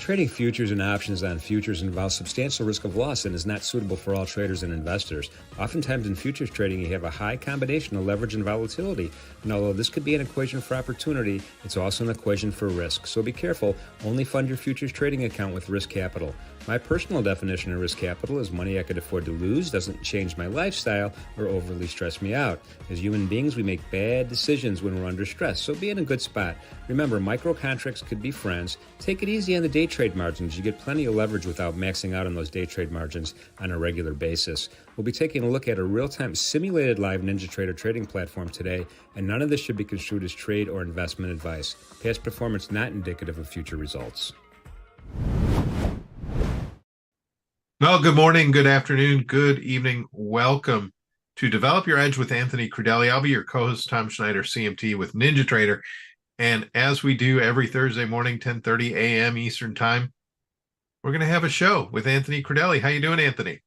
Trading futures and options on futures involves substantial risk of loss and is not suitable for all traders and investors. Oftentimes in futures trading, you have a high combination of leverage and volatility. And although this could be an equation for opportunity, it's also an equation for risk. So be careful. Only fund your futures trading account with risk capital. My personal definition of risk capital is money I could afford to lose, doesn't change my lifestyle, or overly stress me out. As human beings, we make bad decisions when we're under stress, so be in a good spot. Remember, micro contracts could be friends. Take it easy on the day trade margins. You get plenty of leverage without maxing out on those day trade margins on a regular basis. We'll be taking a look at a real-time simulated live NinjaTrader trading platform today, and none of this should be construed as trade or investment advice. Past performance not indicative of future results. Well, good morning, good afternoon, good evening. Welcome to Develop Your Edge with Anthony Crudele. I'll be your co-host, Tom Schneider, CMT with NinjaTrader. And as we do every Thursday morning, 10:30 a.m. Eastern Time, we're going to have a show with Anthony Crudele. How you doing, Anthony?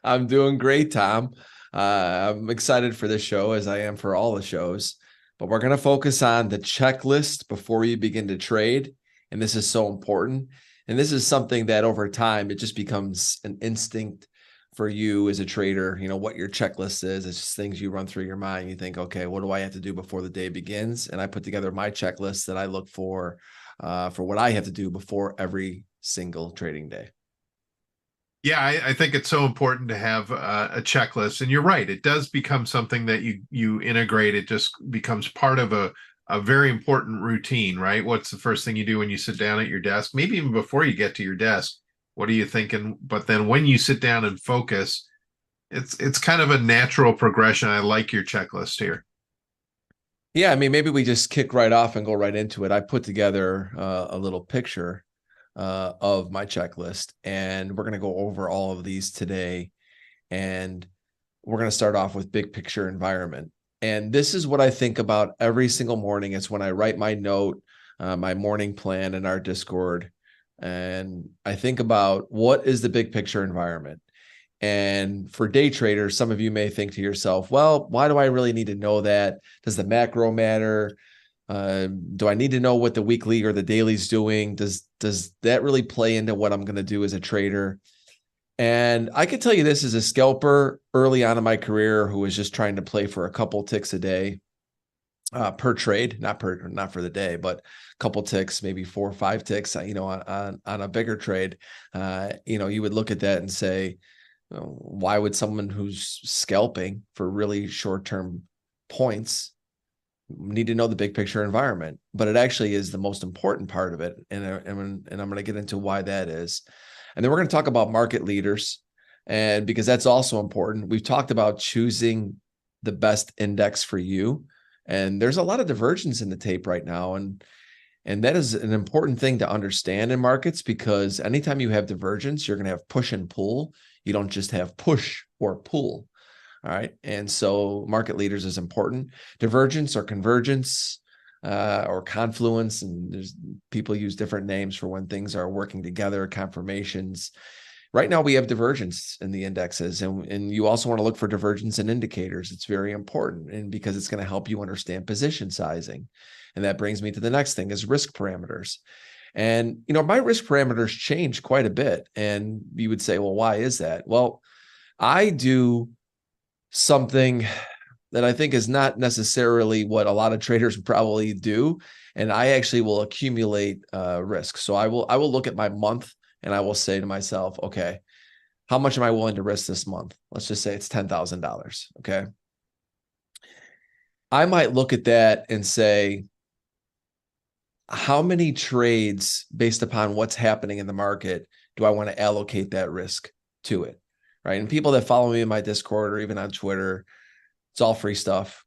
I'm doing great, Tom. I'm excited for this show, as I am for all the shows. But we're going to focus on the checklist before you begin to trade. And this is so important. And this is something that over time, it just becomes an instinct for you as a trader. You know, what your checklist is. It's just things you run through your mind. You think, okay, what do I have to do before the day begins? And I put together my checklist that I look for what I have to do before every single trading day. Yeah, I think it's so important to have a checklist. And you're right. It does become something that you integrate. It just becomes part of a very important routine, right? What's the first thing you do when you sit down at your desk? Maybe even before you get to your desk, what are you thinking? But then when you sit down and focus, it's kind of a natural progression. I like your checklist here. Yeah, I mean, maybe we just kick right off and go right into it. I put together a little picture of my checklist, and we're going to go over all of these today. And we're going to start off with big picture environment. And this is what I think about every single morning. It's when I write my note, my morning plan in our Discord. And I think about what is the big picture environment. And for day traders, some of you may think to yourself, well, why do I really need to know that? Does the macro matter? Do I need to know what the weekly or the daily's doing? Does that really play into what I'm going to do as a trader? And I can tell you this as a scalper early on in my career who was just trying to play for a couple ticks a day per trade, not for the day, but a couple ticks, maybe 4 or 5 ticks, on a bigger trade. You would look at that and say, why would someone who's scalping for really short-term points need to know the big picture environment? But it actually is the most important part of it. And I'm going to get into why that is. And then we're going to talk about market leaders, and because that's also important. We've talked about choosing the best index for you. And there's a lot of divergence in the tape right now. And that is an important thing to understand in markets, because anytime you have divergence, you're going to have push and pull. You don't just have push or pull. All right. And so market leaders is important. Divergence or convergence or confluence. And there's people use different names for when things are working together, confirmations. Right now we have divergence in the indexes, and you also want to look for divergence in indicators. It's very important, and because it's going to help you understand position sizing. And that brings me to the next thing, is risk parameters. And, my risk parameters change quite a bit. And you would say, well, why is that? Well, I do something that I think is not necessarily what a lot of traders probably do. And I actually will accumulate risk. So I will look at my month, and I will say to myself, okay, how much am I willing to risk this month? Let's just say it's $10,000. Okay. I might look at that and say, how many trades based upon what's happening in the market do I want to allocate that risk to it? Right. And people that follow me in my Discord or even on Twitter, it's all free stuff.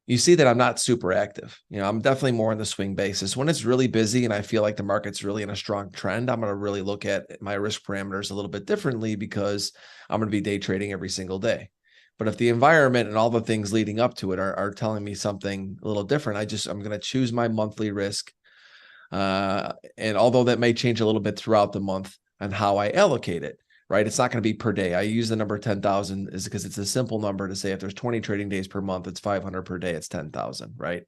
You see that I'm not super active. I'm definitely more on the swing basis. When it's really busy and I feel like the market's really in a strong trend, I'm going to really look at my risk parameters a little bit differently, because I'm going to be day trading every single day. But if the environment and all the things leading up to it are telling me something a little different, I'm going to choose my monthly risk. And although that may change a little bit throughout the month on how I allocate it, right? It's not going to be per day. I use the number 10,000 is because it's a simple number to say if there's 20 trading days per month, it's 500 per day, it's 10,000, right?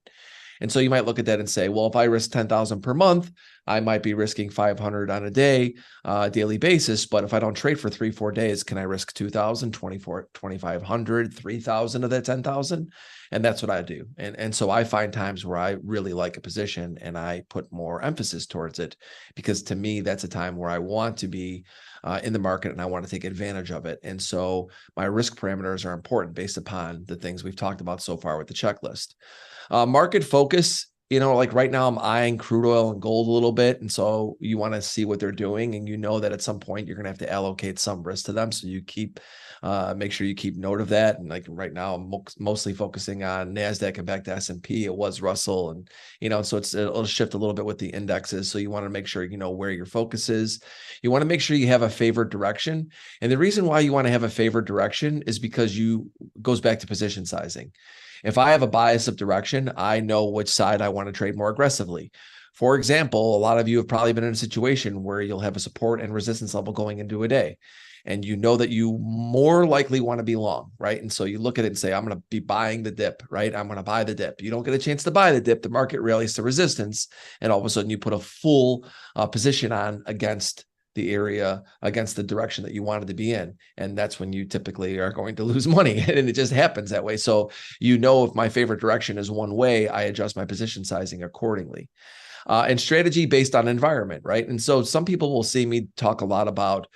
And so you might look at that and say, well, if I risk 10,000 per month, I might be risking 500 on a daily basis. But if I don't trade for 3-4 days, can I risk 2,000, 2,500, 3,000 of that 10,000? And that's what I do. And so I find times where I really like a position and I put more emphasis towards it, because to me, that's a time where I want to be in the market and I want to take advantage of it. And so my risk parameters are important based upon the things we've talked about so far with the checklist. Market focus, like right now I'm eyeing crude oil and gold a little bit. And so you want to see what they're doing. And you know that at some point you're going to have to allocate some risk to them. So you make sure you keep note of that. And like right now, I'm mostly focusing on NASDAQ and back to S&P. It was Russell. And, so it'll shift a little bit with the indexes. So you want to make sure you know where your focus is. You want to make sure you have a favored direction. And the reason why you want to have a favored direction is because goes back to position sizing. If I have a bias of direction, I know which side I want to trade more aggressively. For example, a lot of you have probably been in a situation where you'll have a support and resistance level going into a day, and you know that you more likely want to be long, right? And so you look at it and say, I'm going to be buying the dip, right? I'm going to buy the dip. You don't get a chance to buy the dip. The market rallies to resistance, and all of a sudden you put a full position on against the area, against the direction that you wanted to be in. And that's when you typically are going to lose money. And it just happens that way. So, if my favorite direction is one way, I adjust my position sizing accordingly. And strategy based on environment, right? And so some people will see me talk a lot about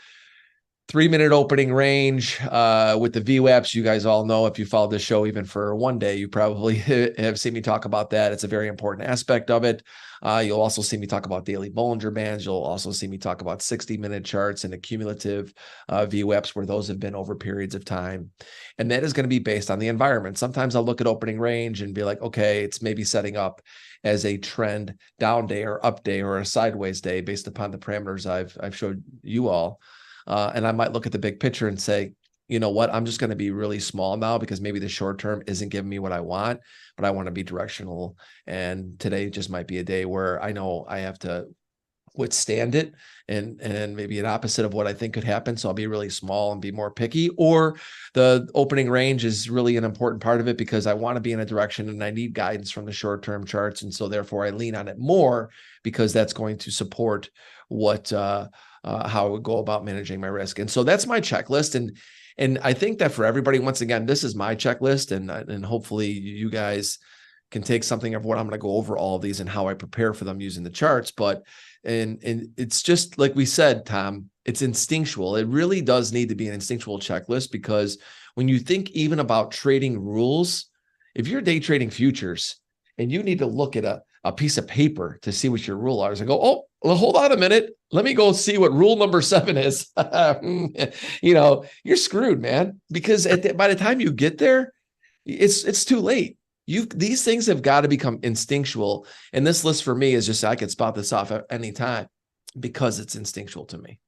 3-minute opening range with the VWAPs. You guys all know, if you followed the show even for one day, you probably have seen me talk about that. It's a very important aspect of it. You'll also see me talk about daily Bollinger Bands. You'll also see me talk about 60-minute charts and accumulative VWAPs, where those have been over periods of time. And that is going to be based on the environment. Sometimes I'll look at opening range and be like, okay, it's maybe setting up as a trend down day or up day or a sideways day based upon the parameters I've showed you all. And I might look at the big picture and say, you know what, I'm just going to be really small now because maybe the short term isn't giving me what I want, but I want to be directional. And today just might be a day where I know I have to withstand it and maybe an opposite of what I think could happen. So I'll be really small and be more picky. Or the opening range is really an important part of it because I want to be in a direction and I need guidance from the short-term charts. And so therefore I lean on it more because that's going to support how I would go about managing my risk. And so that's my checklist. And I think that for everybody, once again, this is my checklist, and hopefully you guys can take something of what I'm going to go over all of these and how I prepare for them using the charts. But and it's just like we said, Tom, it's instinctual. It really does need to be an instinctual checklist, because when you think even about trading rules, if you're day trading futures and you need to look at a piece of paper to see what your rule is and go, oh, well, hold on a minute. Let me go see what rule number 7 is. You're screwed, man, because by the time you get there, it's too late. These things have got to become instinctual. And this list for me is just, I could spot this off at any time because it's instinctual to me.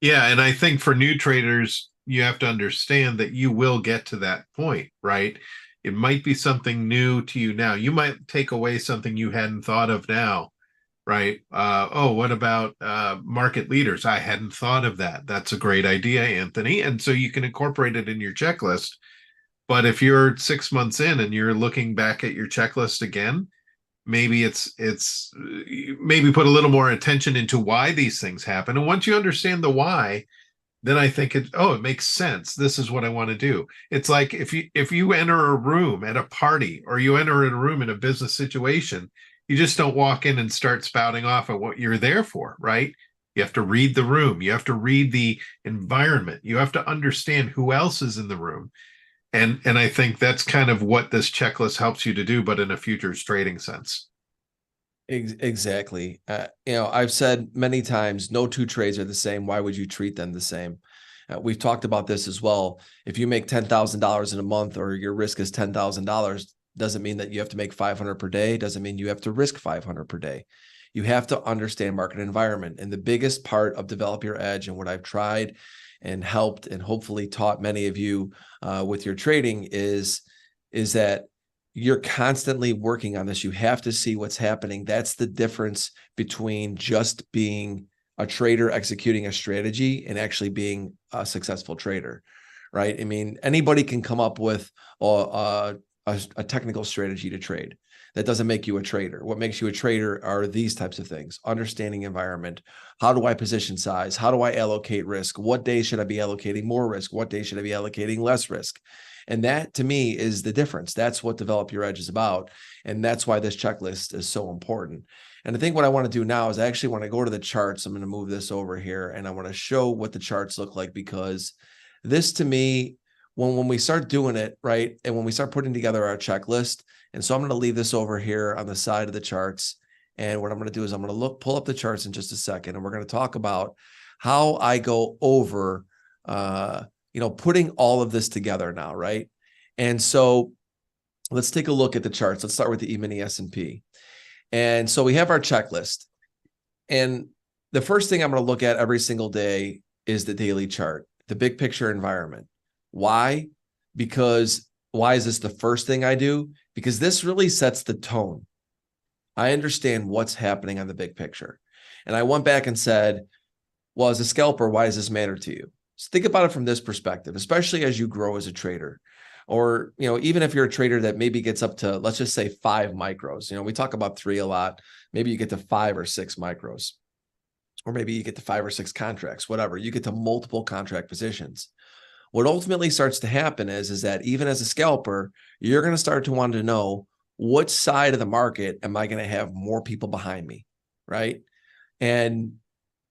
Yeah. And I think for new traders, you have to understand that you will get to that point, right? It might be something new to you now. You might take away something you hadn't thought of now, right? What about market leaders? I hadn't thought of that. That's a great idea, Anthony. And so you can incorporate it in your checklist. But if you're 6 months in and you're looking back at your checklist again, maybe it's maybe put a little more attention into why these things happen. And once you understand the why, then I think it makes sense. This is what I want to do. It's like if you enter a room at a party or you enter a room in a business situation, you just don't walk in and start spouting off at what you're there for, right? You have to read the room. You have to read the environment. You have to understand who else is in the room. And I think that's kind of what this checklist helps you to do, but in a futures trading sense. Exactly. I've said many times, no two trades are the same. Why would you treat them the same? We've talked about this as well. If you make $10,000 in a month, or your risk is $10,000, doesn't mean that you have to make 500 per day. Doesn't mean you have to risk 500 per day. You have to understand market environment. And the biggest part of Develop Your Edge, and what I've tried and helped and hopefully taught many of you with your trading is that you're constantly working on this. You have to see what's happening. That's the difference between just being a trader executing a strategy and actually being a successful trader, right? I mean, anybody can come up with a technical strategy to trade. That doesn't make you a trader. What makes you a trader are these types of things: understanding environment. How do I position size? How do I allocate risk? What days should I be allocating more risk? What days should I be allocating less risk? And that, to me, is the difference. That's what Develop Your Edge is about. And that's why this checklist is so important. And I think what I want to do now is I actually want to go to the charts. I'm going to move this over here, and I want to show what the charts look like, because this, to me, when we start doing it, right, and when we start putting together our checklist, and so I'm going to leave this over here on the side of the charts. And what I'm going to do is I'm going to pull up the charts in just a second, and we're going to talk about how I go over, putting all of this together now, right? And so let's take a look at the charts. Let's start with the E-mini S&P. And so we have our checklist. And the first thing I'm going to look at every single day is the daily chart, the big picture environment. Why? Because why is this the first thing I do? Because this really sets the tone. I understand what's happening on the big picture. And I went back and said, well, as a scalper, why does this matter to you? So think about it from this perspective, especially as you grow as a trader. Or, even if you're a trader that maybe gets up to, let's just say 5 micros. We talk about 3 a lot. Maybe you get to 5 or 6 micros. Or maybe you get to 5 or 6 contracts, whatever. You get to multiple contract positions. What ultimately starts to happen is that even as a scalper, you're going to start to want to know, what side of the market am I going to have more people behind me, right? And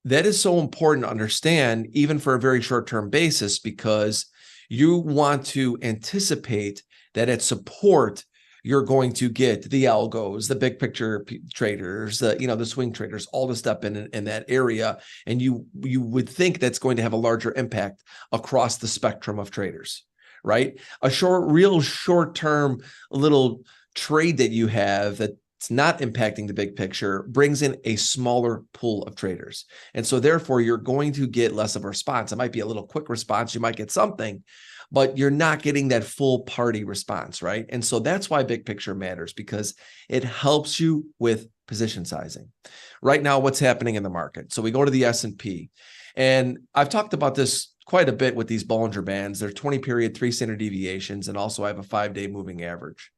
that is so important to understand, even for a very short-term basis, because you want to anticipate that at support, you're going to get the algos, the big picture traders, the swing traders, all the step in that area. And you would think that's going to have a larger impact across the spectrum of traders, right? A real short-term little trade that you have that's not impacting the big picture brings in a smaller pool of traders. And so therefore, you're going to get less of a response. It might be a little quick response. You might get something, but you're not getting that full party response, right? And so that's why big picture matters, because it helps you with position sizing. Right now, what's happening in the market? So we go to the S&P, and I've talked about this quite a bit with these Bollinger Bands. They're 20-period, 3 standard deviations, and also I have a 5-day moving average.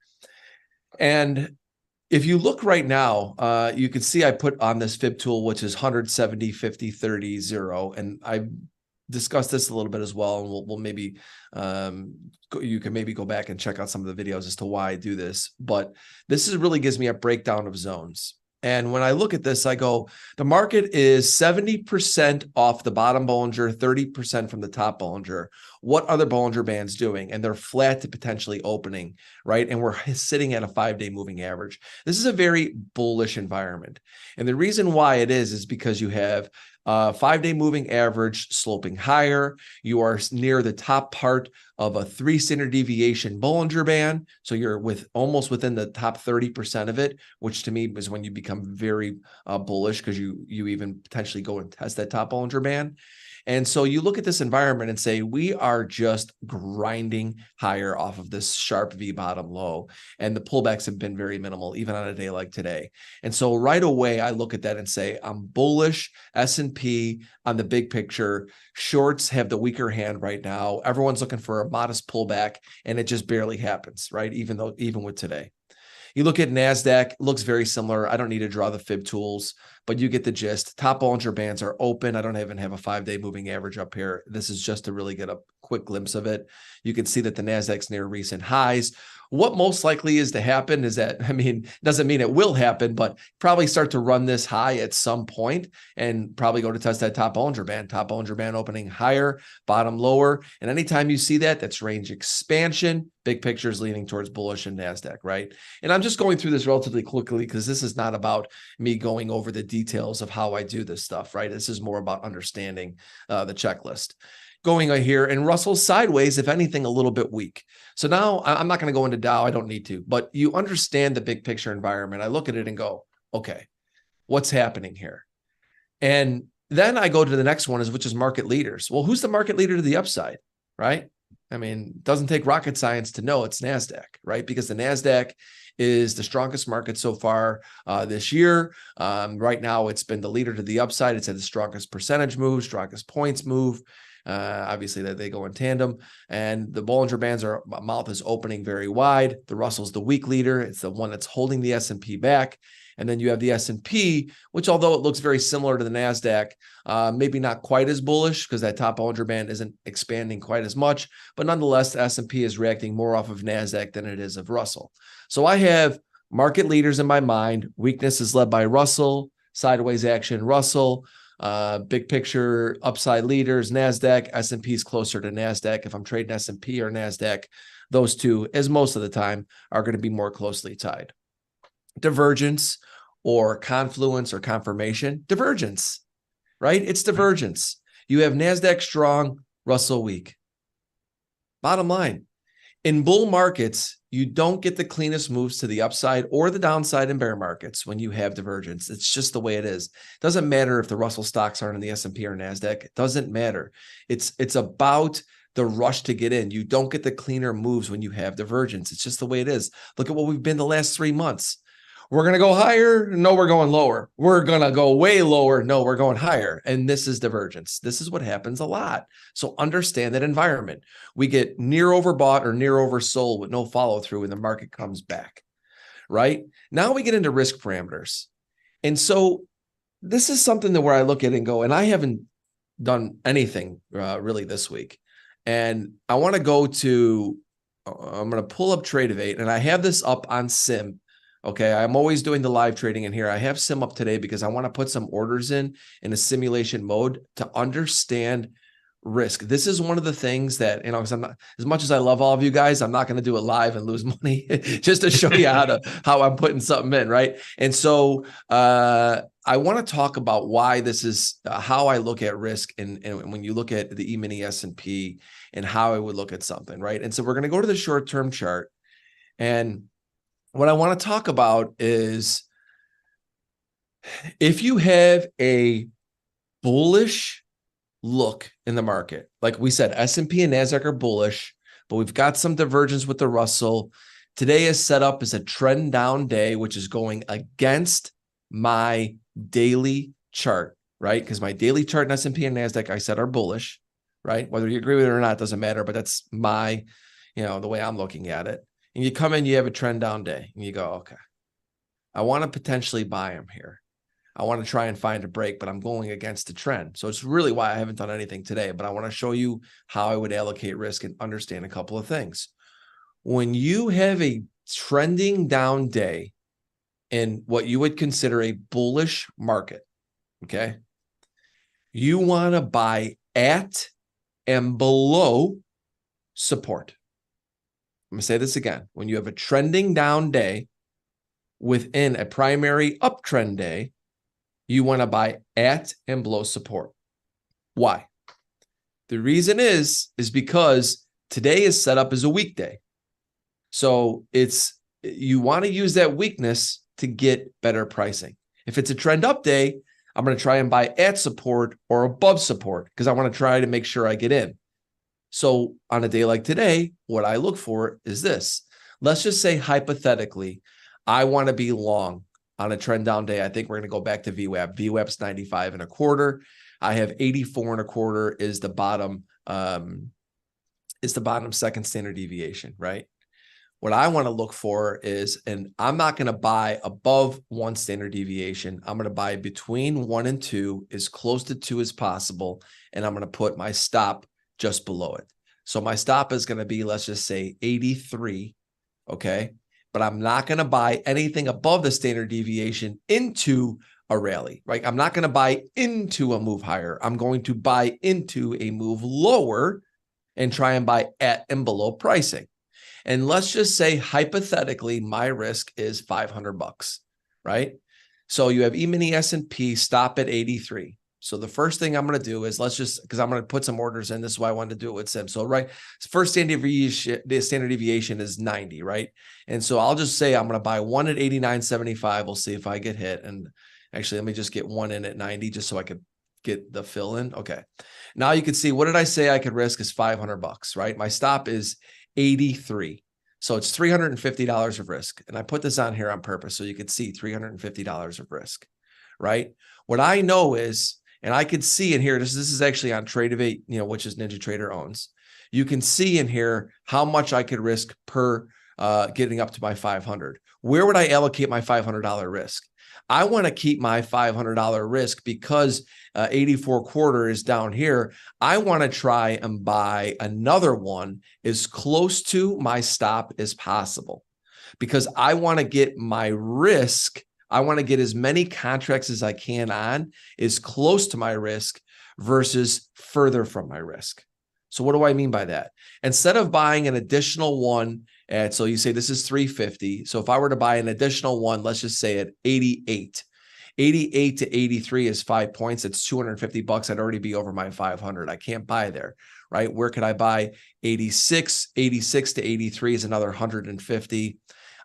And if you look right now, you can see I put on this fib tool, which is 170, 50, 30, 0. And I discussed this a little bit as well. And we'll maybe, you can maybe go back and check out some of the videos as to why I do this. But this really gives me a breakdown of zones. And when I look at this, I go, the market is 70% off the bottom Bollinger, 30% from the top Bollinger. What are the Bollinger Bands doing? And they're flat to potentially opening, right? And we're sitting at a 5-day moving average. This is a very bullish environment. And the reason why it is because you have 5-day moving average sloping higher. You are near the top part of a 3 standard deviation Bollinger Band. So you're almost within the top 30% of it, which to me is when you become very bullish, because you even potentially go and test that top Bollinger Band. And so you look at this environment and say, we are just grinding higher off of this sharp V bottom low. And the pullbacks have been very minimal, even on a day like today. And so right away, I look at that and say, I'm bullish S&P on the big picture. Shorts have the weaker hand right now. Everyone's looking for a modest pullback, and it just barely happens, right? Even with today. You look at NASDAQ, looks very similar. I don't need to draw the fib tools, but you get the gist. Top Bollinger Bands are open. I don't even have a 5-day moving average up here. This is just to really get a quick glimpse of it. You can see that the NASDAQ's near recent highs. What most likely is to happen is that, doesn't mean it will happen, but probably start to run this high at some point and probably go to test that top Bollinger Band opening higher, bottom lower. And anytime you see that, that's range expansion. Big picture is leaning towards bullish in NASDAQ, right? And I'm just going through this relatively quickly because this is not about me going over the details of how I do this stuff, right? This is more about understanding the checklist. Going here, and Russell's sideways, if anything, a little bit weak. So now I'm not going to go into Dow. I don't need to, but you understand the big picture environment. I look at it and go, okay, what's happening here? And then I go to the next one, which is market leaders. Well, who's the market leader to the upside, right? It doesn't take rocket science to know it's NASDAQ, right? Because the NASDAQ is the strongest market so far this year. Right now, it's been the leader to the upside. It's had the strongest percentage move, strongest points move. Obviously, that they go in tandem. And the Bollinger Bands mouth is opening very wide. The Russell's the weak leader. It's the one that's holding the S&P back. And then you have the S&P, which although it looks very similar to the NASDAQ, maybe not quite as bullish because that top Bollinger Band isn't expanding quite as much. But nonetheless, the S&P is reacting more off of NASDAQ than it is of Russell. So I have market leaders in my mind. Weakness is led by Russell, sideways action Russell, big picture upside leaders, NASDAQ. S&P is closer to NASDAQ. If I'm trading S&P or NASDAQ, those two, as most of the time, are going to be more closely tied. Divergence or confluence or confirmation, divergence, right? It's divergence. You have NASDAQ strong, Russell weak. Bottom line, in bull markets, you don't get the cleanest moves to the upside or the downside in bear markets when you have divergence. It's just the way it is. It doesn't matter if the Russell stocks aren't in the S&P or NASDAQ. It doesn't matter. It's about the rush to get in. You don't get the cleaner moves when you have divergence. It's just the way it is. Look at what we've been the last 3 months. We're going to go higher. No, we're going lower. We're going to go way lower. No, we're going higher. And this is divergence. This is what happens a lot. So understand that environment. We get near overbought or near oversold with no follow through and the market comes back, right? Now we get into risk parameters. And so this is something that where I look at it and go, and I haven't done anything really this week. And I want to go to, I'm going to pull up Tradevate, and I have this up on Sim. Okay, I'm always doing the live trading in here. I have Sim up today because I want to put some orders in a simulation mode to understand risk. This is one of the things that, you know, because I'm not, as much as I love all of you guys, I'm not going to do it live and lose money just to show you how I'm putting something in, right? And so I want to talk about why this is how I look at risk, and when you look at the E-mini S&P and how I would look at something, right? And so we're going to go to the short-term chart, and what I want to talk about is if you have a bullish look in the market, like we said, S&P and NASDAQ are bullish, but we've got some divergence with the Russell. Today is set up as a trend down day, which is going against my daily chart, right? Because my daily chart in S&P and NASDAQ, I said, are bullish, right? Whether you agree with it or not, doesn't matter, but that's my, the way I'm looking at it. And you come in, you have a trend down day, and you go, okay, I want to potentially buy them here. I want to try and find a break, but I'm going against the trend. So it's really why I haven't done anything today, but I want to show you how I would allocate risk and understand a couple of things. When you have a trending down day in what you would consider a bullish market, okay, you want to buy at and below support. I'm going to say this again. When you have a trending down day within a primary uptrend day, you want to buy at and below support. Why? The reason is because today is set up as a weekday. So you want to use that weakness to get better pricing. If it's a trend up day, I'm going to try and buy at support or above support because I want to try to make sure I get in. So on a day like today, what I look for is this. Let's just say hypothetically, I want to be long on a trend down day. I think we're going to go back to VWAP. VWAP's 95.25. I have 84.25 is the bottom second standard deviation, right? What I want to look for is, and I'm not going to buy above 1 standard deviation. I'm going to buy between 1 and 2, as close to 2 as possible. And I'm going to put my stop just below it. So my stop is going to be, let's just say 83. Okay. But I'm not going to buy anything above the standard deviation into a rally, right? I'm not going to buy into a move higher. I'm going to buy into a move lower and try and buy at and below pricing. And let's just say hypothetically, my risk is $500, right? So you have E-mini S&P stop at 83. So the first thing I'm going to do is because I'm going to put some orders in. This is why I wanted to do it with Sim. So right, first standard deviation is 90, right? And so I'll just say I'm going to buy one at 89.75. We'll see if I get hit. And actually, let me just get one in at 90 just so I could get the fill in. Okay. Now you can see, what did I say I could risk is $500, right? My stop is 83. So it's $350 of risk. And I put this on here on purpose so you could see $350 of risk, right? What I know is And I could see in here, this is actually on Tradevate, which is NinjaTrader owns. You can see in here how much I could risk per getting up to my 500. Where would I allocate my $500 risk? I want to keep my $500 risk because 84 quarter is down here. I want to try and buy another one as close to my stop as possible because I want to get my risk. I want to get as many contracts as I can on as close to my risk versus further from my risk. So what do I mean by that? Instead of buying an additional one so you say this is 350. So if I were to buy an additional one, let's just say at 88 to 83 is 5 points. It's $250. I'd already be over my 500. I can't buy there, right? Where could I buy 86? 86 to 83 is another 150.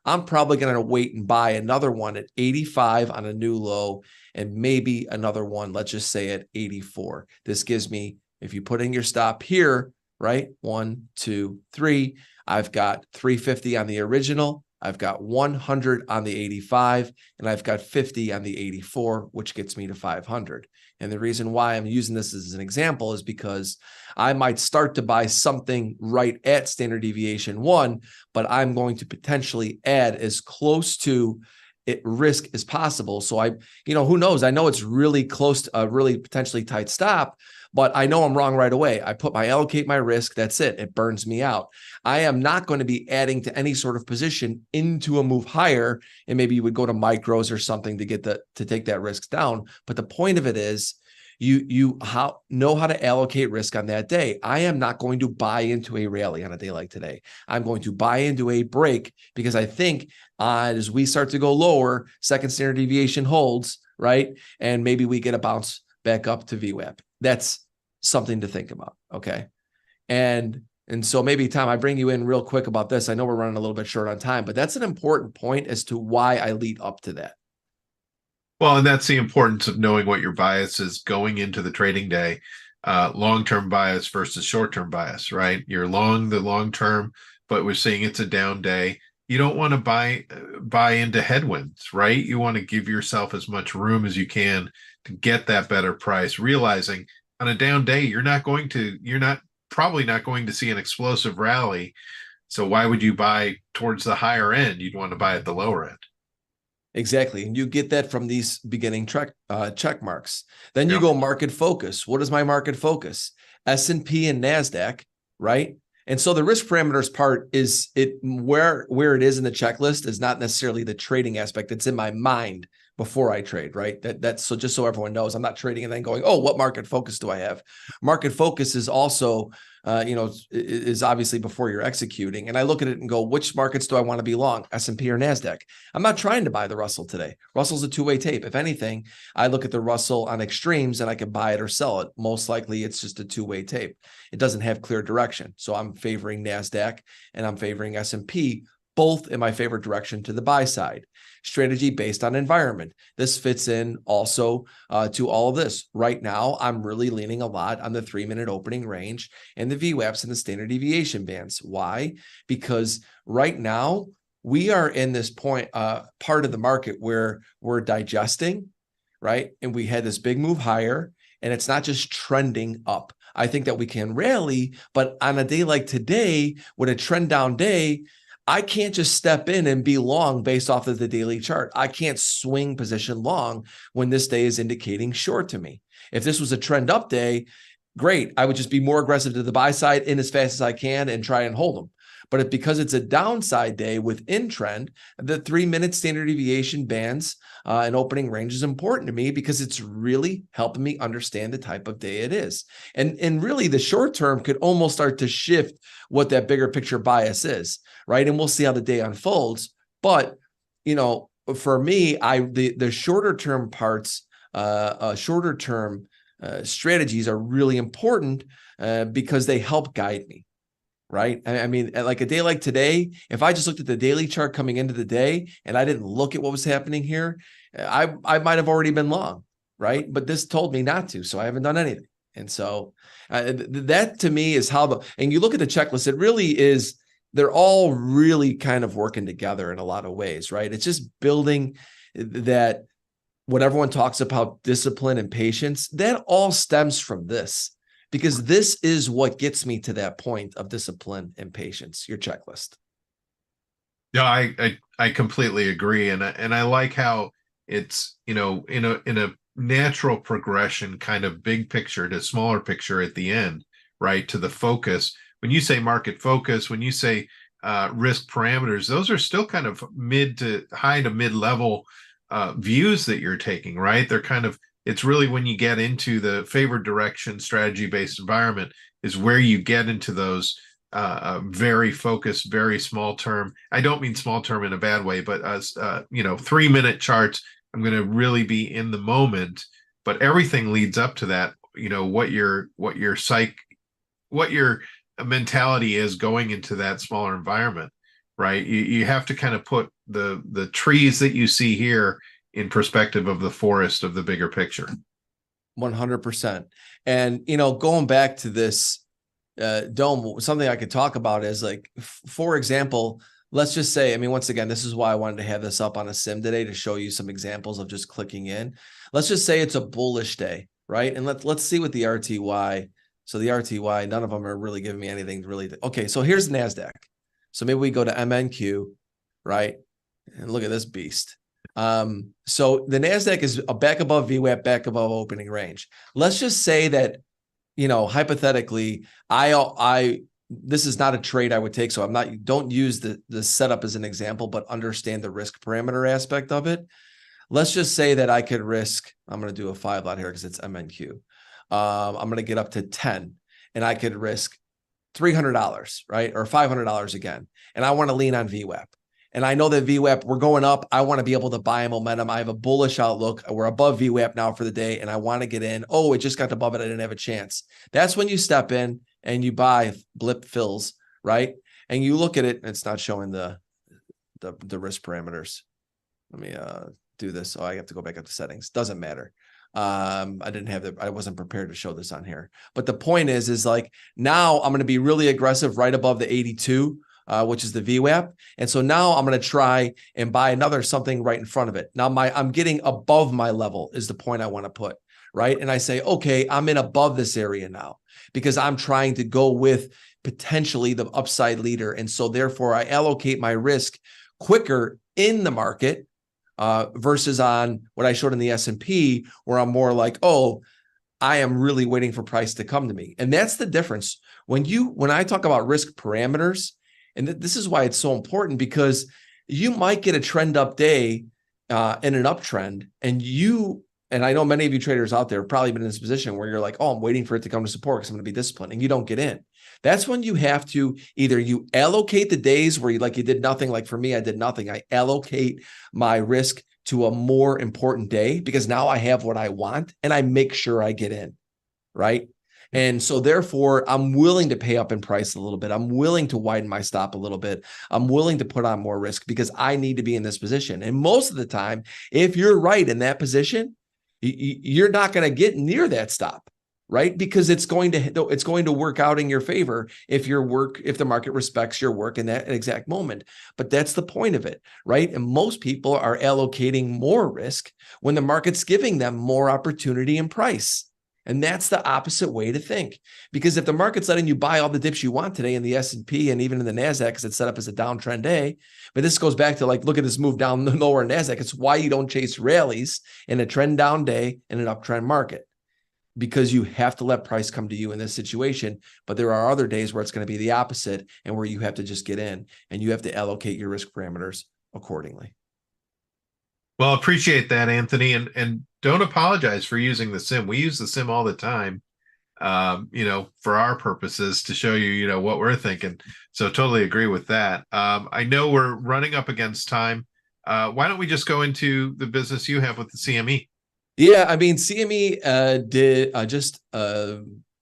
I'm probably going to wait and buy another one at 85 on a new low and maybe another one, let's just say at 84. This gives me, if you put in your stop here, right? 1, 2, 3. I've got 350 on the original. I've got 100 on the 85, and I've got 50 on the 84, which gets me to 500. And the reason why I'm using this as an example is because I might start to buy something right at standard deviation 1, but I'm going to potentially add as close to risk as possible. So who knows? I know it's really close to a really potentially tight stop, but I know I'm wrong right away. I allocate my risk. That's it. It burns me out. I am not going to be adding to any sort of position into a move higher. And maybe you would go to micros or something to take that risk down. But the point of it is you know how to allocate risk on that day. I am not going to buy into a rally on a day like today. I'm going to buy into a break because I think as we start to go lower, second standard deviation holds, right? And maybe we get a bounce back up to VWAP. That's something to think about. Okay. And so maybe, Tom, I bring you in real quick about this. I know we're running a little bit short on time, but that's an important point as to why I lead up to that. Well, and that's the importance of knowing what your bias is going into the trading day, long-term bias versus short-term bias, right? You're long the long-term, but we're seeing it's a down day. You don't want to buy into headwinds, right? You want to give yourself as much room as you can to get that better price, realizing on a down day, you're probably not going to see an explosive rally. So why would you buy towards the higher end? You'd want to buy at the lower end. Exactly. And you get that from these beginning check marks. Then you go market focus. What is my market focus? S&P and NASDAQ, right? And so the risk parameters part is where it is in the checklist is not necessarily the trading aspect. It's in my mind before I trade, right? That's so just so everyone knows, I'm not trading and then going, oh, what market focus do I have? Market focus is also, is obviously before you're executing. And I look at it and go, which markets do I want to be long, S&P or NASDAQ? I'm not trying to buy the Russell today. Russell's a two-way tape. If anything, I look at the Russell on extremes and I can buy it or sell it. Most likely it's just a two-way tape. It doesn't have clear direction. So I'm favoring NASDAQ and I'm favoring S&P, both in my favorite direction to the buy side. Strategy based on environment. This fits in also to all of this. Right now, I'm really leaning a lot on the 3-minute opening range and the VWAPs and the standard deviation bands. Why? Because right now, we are in this part of the market where we're digesting, right? And we had this big move higher, and it's not just trending up. I think that we can rally, but on a day like today, with a trend down day, I can't just step in and be long based off of the daily chart. I can't swing position long when this day is indicating short to me. If this was a trend up day, great. I would just be more aggressive to the buy side in as fast as I can and try and hold them. But because it's a downside day within trend, the 3-minute standard deviation bands and opening range is important to me because it's really helping me understand the type of day it is. And really the short term could almost start to shift what that bigger picture bias is, right? And we'll see how the day unfolds. But, for me, the shorter term parts, shorter term strategies are really important because they help guide me. Right. I mean, like a day like today, if I just looked at the daily chart coming into the day and I didn't look at what was happening here, I might have already been long. Right. But this told me not to. So I haven't done anything. And so that to me is and you look at the checklist, it really is, they're all really kind of working together in a lot of ways. Right. It's just building that what everyone talks about, discipline and patience, that all stems from this, because this is what gets me to that point of discipline and patience, your checklist. Yeah, I completely agree, and I like how it's, you know, in a natural progression, kind of big picture to smaller picture at the end, right? To the focus. When you say market focus, when you say risk parameters, those are still kind of mid to high to mid level views that you're taking, right? They're kind of, it's really when you get into the favored direction strategy based environment is where you get into those very focused, very small term. I don't mean small term in a bad way, but as 3-minute charts, I'm going to really be in the moment. But everything leads up to that. You know, what your mentality is going into that smaller environment, right? You have to kind of put the trees that you see here in perspective of the forest of the bigger picture. 100%. And, you know, going back to this Dome, something I could talk about is like, for example, let's just say, I mean, once again, this is why I wanted to have this up on a sim today to show you some examples of just clicking in. Let's just say it's a bullish day, right? And let's see what the RTY. So the RTY, none of them are really giving me anything really. Okay, so here's NASDAQ. So maybe we go to MNQ, right? And look at this beast. So the NASDAQ is a back above VWAP, back above opening range. Let's just say that, you know, hypothetically, this is not a trade I would take. So don't use the setup as an example, but understand the risk parameter aspect of it. Let's just say that I could risk, I'm going to do a 5 lot here because it's MNQ. I'm going to get up to 10 and I could risk $300, right? Or $500 again. And I want to lean on VWAP. And I know that VWAP, we're going up. I want to be able to buy momentum. I have a bullish outlook. We're above VWAP now for the day, and I want to get in. Oh, it just got above it. I didn't have a chance. That's when you step in and you buy blip fills, right? And you look at it, and it's not showing the risk parameters. Let me do this. Oh, I have to go back up to settings. Doesn't matter. I wasn't prepared to show this on here. But the point is like now I'm going to be really aggressive right above the 82. Which is the VWAP. And so now I'm going to try and buy another something right in front of it. Now I'm getting above my level is the point I want to put, right? And I say, okay, I'm in above this area now because I'm trying to go with potentially the upside leader. And so therefore I allocate my risk quicker in the market versus on what I showed in the S&P where I'm more like, oh, I am really waiting for price to come to me. And that's the difference. When I talk about risk parameters, and this is why it's so important, because you might get a trend up day in an uptrend, and I know many of you traders out there have probably been in this position where you're like, oh, I'm waiting for it to come to support because I'm going to be disciplined, and you don't get in. That's when you have to either you allocate the days where you did nothing. Like for me, I did nothing. I allocate my risk to a more important day because now I have what I want and I make sure I get in, right? And so therefore, I'm willing to pay up in price a little bit. I'm willing to widen my stop a little bit. I'm willing to put on more risk because I need to be in this position. And most of the time, if you're right in that position, you're not going to get near that stop, right? Because it's going to work out in your favor if the market respects your work in that exact moment. But that's the point of it, right? And most people are allocating more risk when the market's giving them more opportunity and price. And that's the opposite way to think. Because if the market's letting you buy all the dips you want today in the S&P and even in the NASDAQ because it's set up as a downtrend day, but this goes back to like, look at this move down lower in NASDAQ. It's why you don't chase rallies in a trend down day in an uptrend market. Because you have to let price come to you in this situation. But there are other days where it's going to be the opposite and where you have to just get in and you have to allocate your risk parameters accordingly. Well, appreciate that, Anthony. And don't apologize for using the sim. We use the sim all the time, for our purposes to show you, what we're thinking. So totally agree with that. I know we're running up against time. Why don't we just go into the business you have with the CME? Yeah, I mean, CME just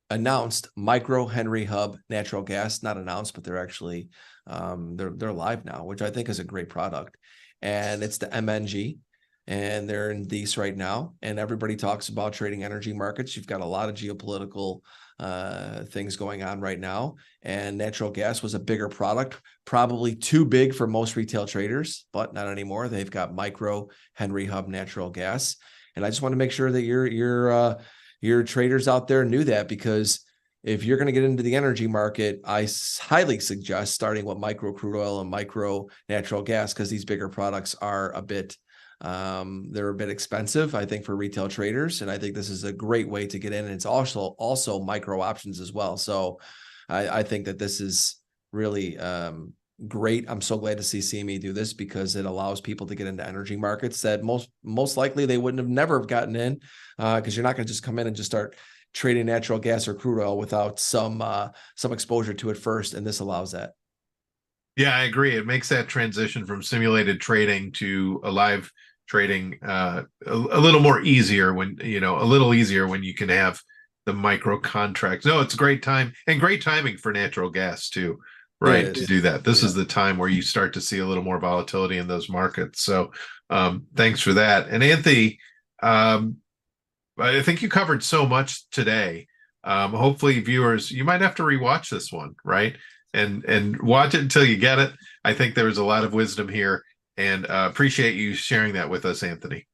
announced micro Henry Hub natural gas. Not announced, but they're actually they're live now, which I think is a great product. And it's the MNG. and they're in these right now. And everybody talks about trading energy markets. You've got a lot of geopolitical things going on right now. And natural gas was a bigger product, probably too big for most retail traders, but not anymore. They've got micro Henry Hub natural gas. And I just want to make sure that your traders out there knew that, because if you're going to get into the energy market, I highly suggest starting with micro crude oil and micro natural gas, because these bigger products are a bit they're a bit expensive, I think, for retail traders. And I think this is a great way to get in. And it's also micro options as well. So I think that this is really great. I'm so glad to see CME do this, because it allows people to get into energy markets that most likely they wouldn't have never have gotten in, because you're not going to just come in and just start trading natural gas or crude oil without some exposure to it first. And this allows that. Yeah, I agree. It makes that transition from simulated trading to a live trading a little more easier when, a little easier when you can have the micro contracts. No, it's a great time, and great timing for natural gas too, right? To do that. This is the time where you start to see a little more volatility in those markets. So thanks for that. And Anthony, I think you covered so much today. Hopefully viewers, you might have to rewatch this one, right? And watch it until you get it. I think there was a lot of wisdom here, and appreciate you sharing that with us, Anthony.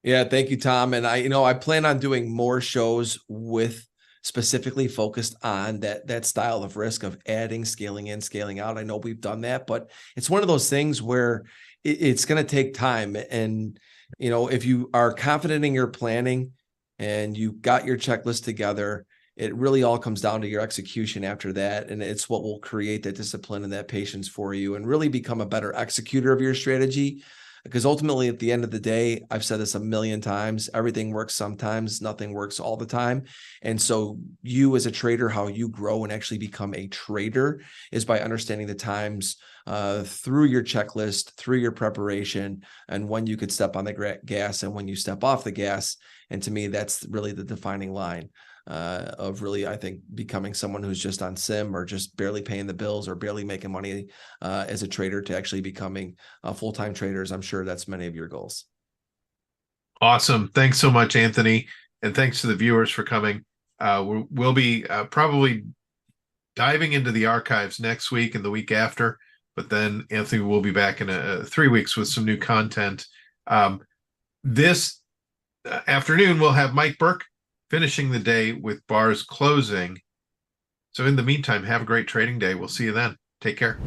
Yeah, thank you, Tom. And I plan on doing more shows with specifically focused on that style of risk of adding, scaling in, scaling out. I know we've done that, but it's one of those things where it's going to take time. And, if you are confident in your planning and you got your checklist together, it really all comes down to your execution after that. And it's what will create that discipline and that patience for you, and really become a better executor of your strategy. Because ultimately, at the end of the day, I've said this a million times, everything works sometimes, nothing works all the time. And so you as a trader, how you grow and actually become a trader is by understanding the times through your checklist, through your preparation, and when you could step on the gas and when you step off the gas. And to me, that's really the defining line of really, I think, becoming someone who's just on sim or just barely paying the bills or barely making money as a trader to actually becoming full-time traders. I'm sure that's many of your goals. Awesome. Thanks so much, Anthony. And thanks to the viewers for coming. We'll be probably diving into the archives next week and the week after, but then Anthony will be back in 3 weeks with some new content. This afternoon, we'll have Mike Burke finishing the day with bars closing. So in the meantime, have a great trading day. We'll see you then. Take care.